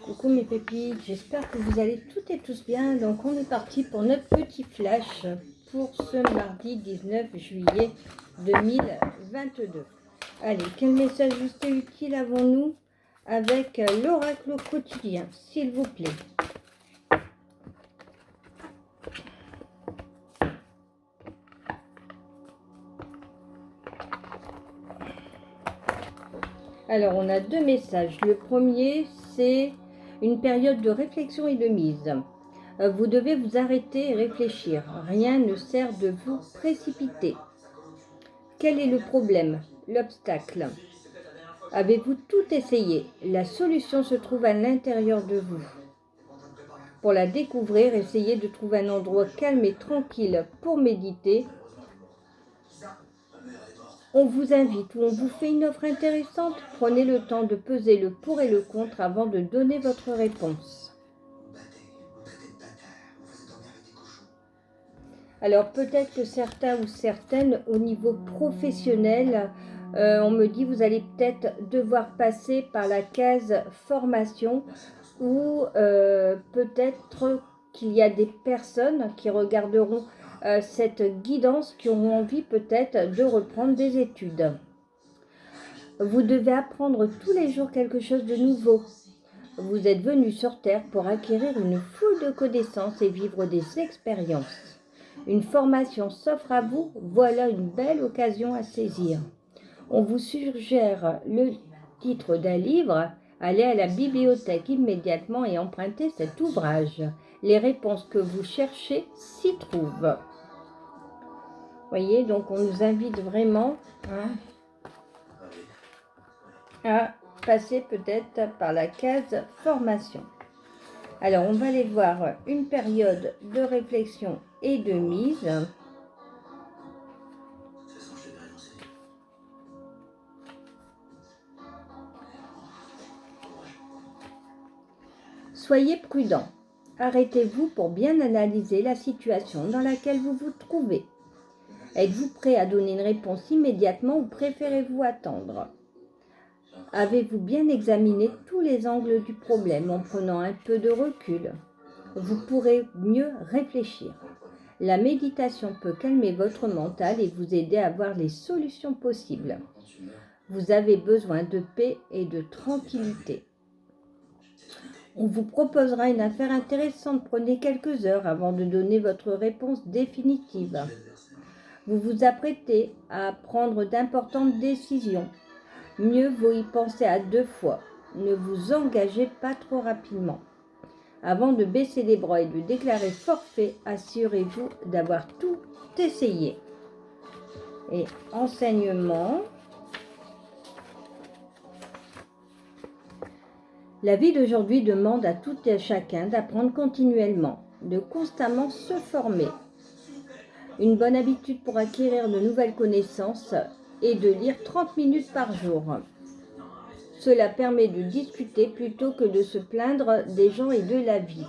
Coucou mes pépites, j'espère que vous allez toutes et tous bien. Donc on est parti pour notre petit flash pour ce mardi 19 juillet 2022. Allez, quel message juste et utile avons-nous avec l'oracle au quotidien, s'il vous plaît? Alors on a deux messages. Le premier, c'est une période de réflexion et de mise. Vous devez vous arrêter et réfléchir. Rien ne sert de vous précipiter. Quel est le problème? L'obstacle? Avez-vous tout essayé? La solution se trouve à l'intérieur de vous. Pour la découvrir, essayez de trouver un endroit calme et tranquille pour méditer. On vous invite ou on vous fait une offre intéressante. Prenez le temps de peser le pour et le contre avant de donner votre réponse. Alors peut-être que certains ou certaines au niveau professionnel, on me dit vous allez peut-être devoir passer par la case formation ou peut-être qu'il y a des personnes qui regarderont cette guidance, qui auront envie peut-être de reprendre des études. Vous devez apprendre tous les jours quelque chose de nouveau. Vous êtes venu sur Terre pour acquérir une foule de connaissances et vivre des expériences. Une formation s'offre à vous, voilà une belle occasion à saisir. On vous suggère le titre d'un livre, allez à la bibliothèque immédiatement et empruntez cet ouvrage. Les réponses que vous cherchez s'y trouvent. Voyez, donc on nous invite vraiment à passer peut-être par la case formation. Alors, on va aller voir une période de réflexion et de mise. Soyez prudent. Arrêtez-vous pour bien analyser la situation dans laquelle vous vous trouvez. Êtes-vous prêt à donner une réponse immédiatement ou préférez-vous attendre? Avez-vous bien examiné tous les angles du problème en prenant un peu de recul? Vous pourrez mieux réfléchir. La méditation peut calmer votre mental et vous aider à voir les solutions possibles. Vous avez besoin de paix et de tranquillité. On vous proposera une affaire intéressante. Prenez quelques heures avant de donner votre réponse définitive. Vous vous apprêtez à prendre d'importantes décisions. Mieux vaut y penser à 2 fois. Ne vous engagez pas trop rapidement. Avant de baisser les bras et de déclarer forfait, assurez-vous d'avoir tout essayé. Et enseignement. La vie d'aujourd'hui demande à tout et à chacun d'apprendre continuellement, de constamment se former. Une bonne habitude pour acquérir de nouvelles connaissances est de lire 30 minutes par jour. Cela permet de discuter plutôt que de se plaindre des gens et de la vie.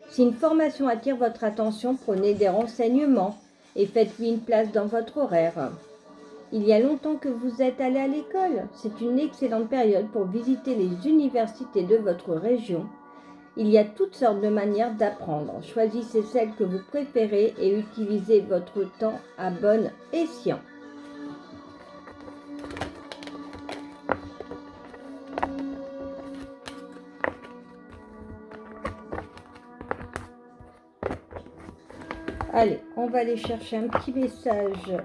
Si une formation attire votre attention, prenez des renseignements et faites-lui une place dans votre horaire. Il y a longtemps que vous êtes allé à l'école. C'est une excellente période pour visiter les universités de votre région. Il y a toutes sortes de manières d'apprendre. Choisissez celle que vous préférez et utilisez votre temps à bon escient. Allez, on va aller chercher un petit message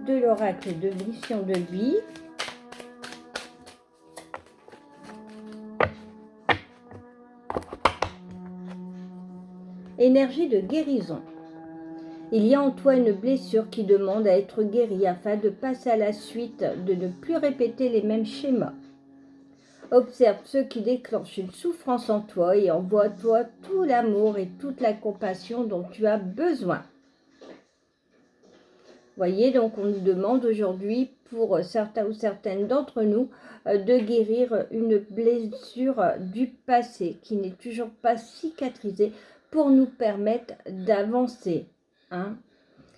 de l'oracle de mission de vie. Énergie de guérison. Il y a en toi une blessure qui demande à être guérie afin de passer à la suite, de ne plus répéter les mêmes schémas. Observe ce qui déclenche une souffrance en toi et envoie à toi tout l'amour et toute la compassion dont tu as besoin. Voyez, donc on nous demande aujourd'hui, pour certains ou certaines d'entre nous, de guérir une blessure du passé qui n'est toujours pas cicatrisée pour nous permettre d'avancer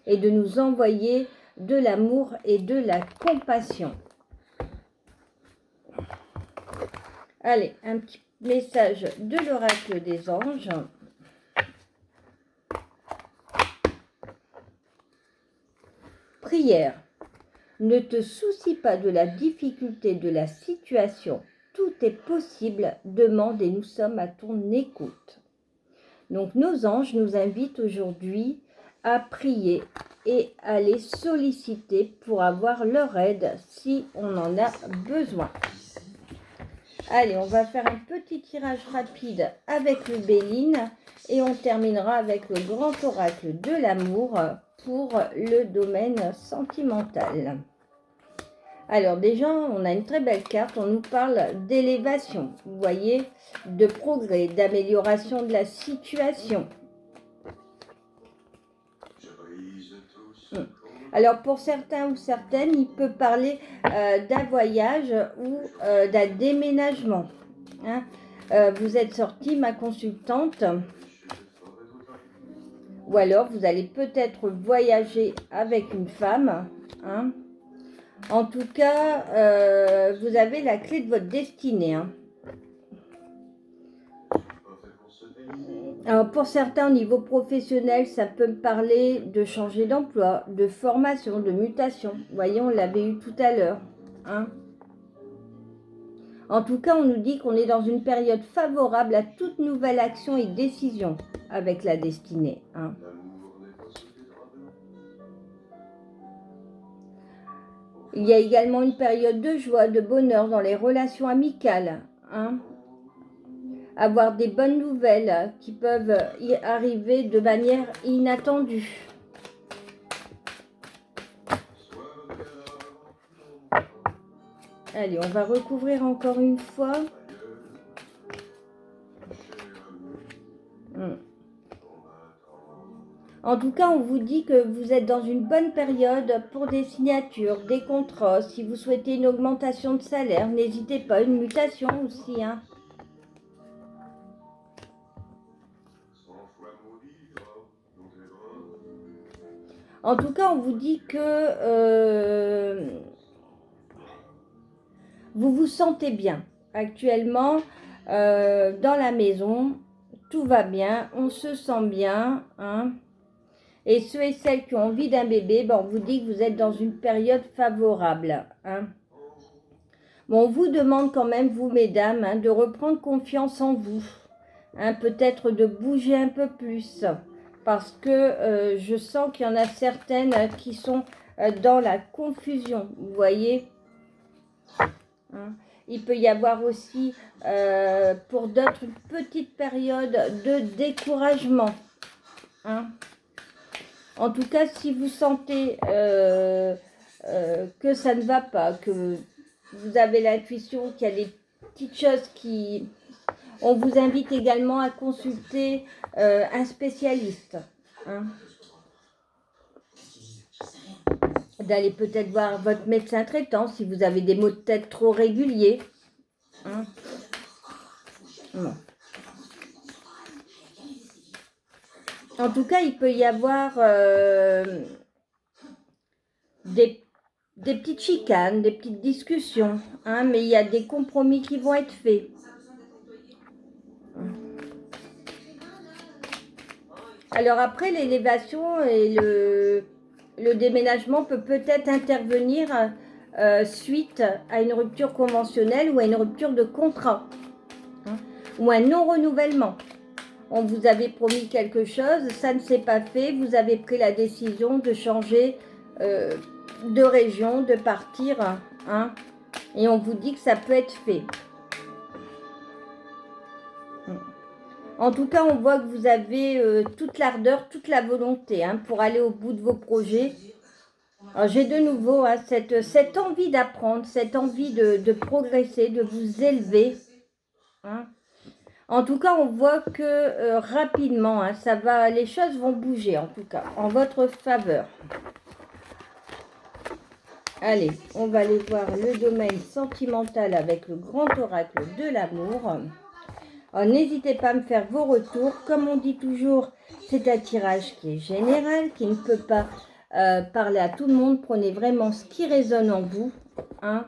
et de nous envoyer de l'amour et de la compassion. Allez, un petit message de l'oracle des anges. Prière. Ne te soucie pas de la difficulté de la situation. Tout est possible. Demande et nous sommes à ton écoute. Donc nos anges nous invitent aujourd'hui à prier et à les solliciter pour avoir leur aide si on en a besoin. Allez, on va faire un petit tirage rapide avec le Béline et on terminera avec le grand oracle de l'amour pour le domaine sentimental. Alors déjà, on a une très belle carte, on nous parle d'élévation, vous voyez, de progrès, d'amélioration de la situation. Alors pour certains ou certaines, il peut parler d'un voyage ou d'un déménagement. Hein. Vous êtes sortie, ma consultante, ou alors vous allez peut-être voyager avec une femme. Hein. En tout cas, vous avez la clé de votre destinée. Hein. Alors pour certains au niveau professionnel, ça peut me parler de changer d'emploi, de formation, de mutation. Vous voyez, on l'avait eu tout à l'heure. Hein. En tout cas, on nous dit qu'on est dans une période favorable à toute nouvelle action et décision avec la destinée. Hein. Il y a également une période de joie, de bonheur dans les relations amicales. Hein. Avoir des bonnes nouvelles qui peuvent y arriver de manière inattendue. Allez, on va recouvrir encore une fois. En tout cas, on vous dit que vous êtes dans une bonne période pour des signatures, des contrats. Si vous souhaitez une augmentation de salaire, n'hésitez pas, une mutation aussi. Hein. En tout cas, on vous dit que vous vous sentez bien. Actuellement, dans la maison, tout va bien, on se sent bien. Hein. Et ceux et celles qui ont envie d'un bébé, on vous dit que vous êtes dans une période favorable. Hein. Bon, on vous demande quand même, vous mesdames, hein, de reprendre confiance en vous. Hein, peut-être de bouger un peu plus. Parce que je sens qu'il y en a certaines qui sont dans la confusion. Vous voyez. Hein. Il peut y avoir aussi, pour d'autres, une petite période de découragement. Hein. En tout cas, si vous sentez que ça ne va pas, que vous avez l'intuition qu'il y a des petites choses qui... On vous invite également à consulter un spécialiste. Hein. D'aller peut-être voir votre médecin traitant si vous avez des maux de tête trop réguliers. Hein. Bon. En tout cas, il peut y avoir des petites chicanes, des petites discussions, hein, mais il y a des compromis qui vont être faits. Alors après, l'élévation et le déménagement peut peut-être intervenir suite à une rupture conventionnelle ou à une rupture de contrat, hein, ou un non-renouvellement. On vous avait promis quelque chose, ça ne s'est pas fait, vous avez pris la décision de changer de région, de partir, hein, et on vous dit que ça peut être fait. En tout cas, on voit que vous avez toute l'ardeur, toute la volonté, hein, pour aller au bout de vos projets. J'ai de nouveau hein, cette envie d'apprendre, cette envie de progresser, de vous élever. Hein. En tout cas, on voit que rapidement, hein, les choses vont bouger, en tout cas, en votre faveur. Allez, on va aller voir le domaine sentimental avec le grand oracle de l'amour. N'hésitez pas à me faire vos retours. Comme on dit toujours, c'est un tirage qui est général, qui ne peut pas parler à tout le monde. Prenez vraiment ce qui résonne en vous. Hein.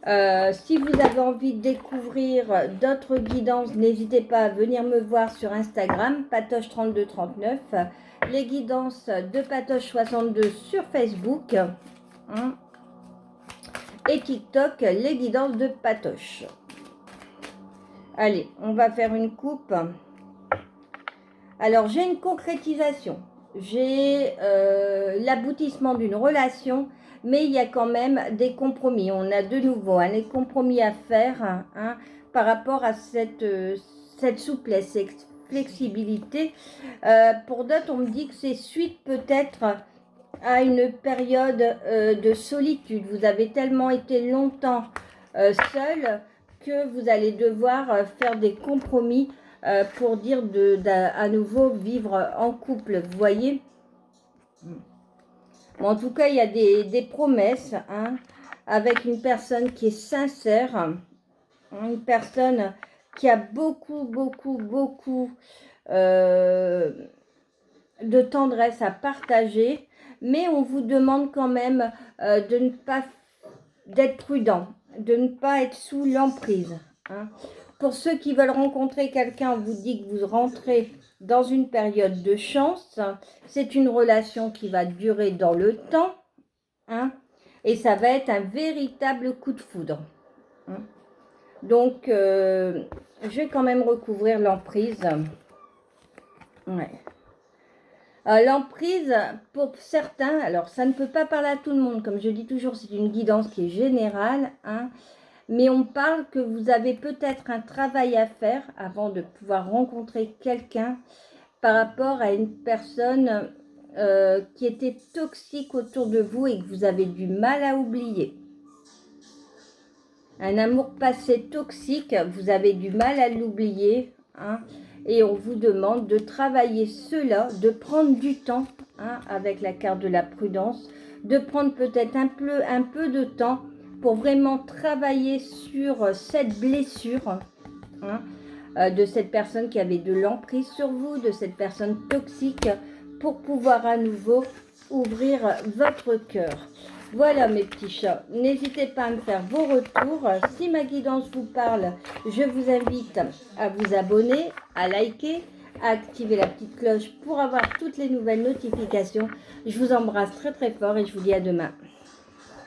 Si vous avez envie de découvrir d'autres guidances, n'hésitez pas à venir me voir sur Instagram, Patoche3239, les guidances de Patoche62 sur Facebook, hein, et TikTok, les guidances de Patoche. Allez, on va faire une coupe. Alors, j'ai une concrétisation. J'ai l'aboutissement d'une relation, mais il y a quand même des compromis. On a de nouveau les compromis à faire, hein, par rapport à cette souplesse, cette flexibilité. Pour d'autres, on me dit que c'est suite peut-être à une période de solitude. Vous avez tellement été longtemps seul que vous allez devoir faire des compromis pour dire à nouveau vivre en couple, vous voyez. Bon, en tout cas, il y a des promesses, hein, avec une personne qui est sincère, une personne qui a beaucoup de tendresse à partager, mais on vous demande quand même de ne pas d'être prudent, de ne pas être sous l'emprise, hein. Pour ceux qui veulent rencontrer quelqu'un, on vous dit que vous rentrez dans une période de chance. C'est une relation qui va durer dans le temps, hein, et ça va être un véritable coup de foudre, hein. Donc, je vais quand même recouvrir l'emprise. Ouais. L'emprise, pour certains, alors ça ne peut pas parler à tout le monde, comme je dis toujours, c'est une guidance qui est générale, hein, mais on parle que vous avez peut-être un travail à faire avant de pouvoir rencontrer quelqu'un par rapport à une personne qui était toxique autour de vous et que vous avez du mal à oublier. Un amour passé toxique, vous avez du mal à l'oublier, hein, et on vous demande de travailler cela, de prendre du temps, hein, avec la carte de la prudence, de prendre peut-être un peu de temps pour vraiment travailler sur cette blessure, hein, de cette personne qui avait de l'emprise sur vous, de cette personne toxique, pour pouvoir à nouveau ouvrir votre cœur. Voilà mes petits chats, n'hésitez pas à me faire vos retours. Si ma guidance vous parle, je vous invite à vous abonner, à liker, à activer la petite cloche pour avoir toutes les nouvelles notifications. Je vous embrasse très fort et je vous dis à demain.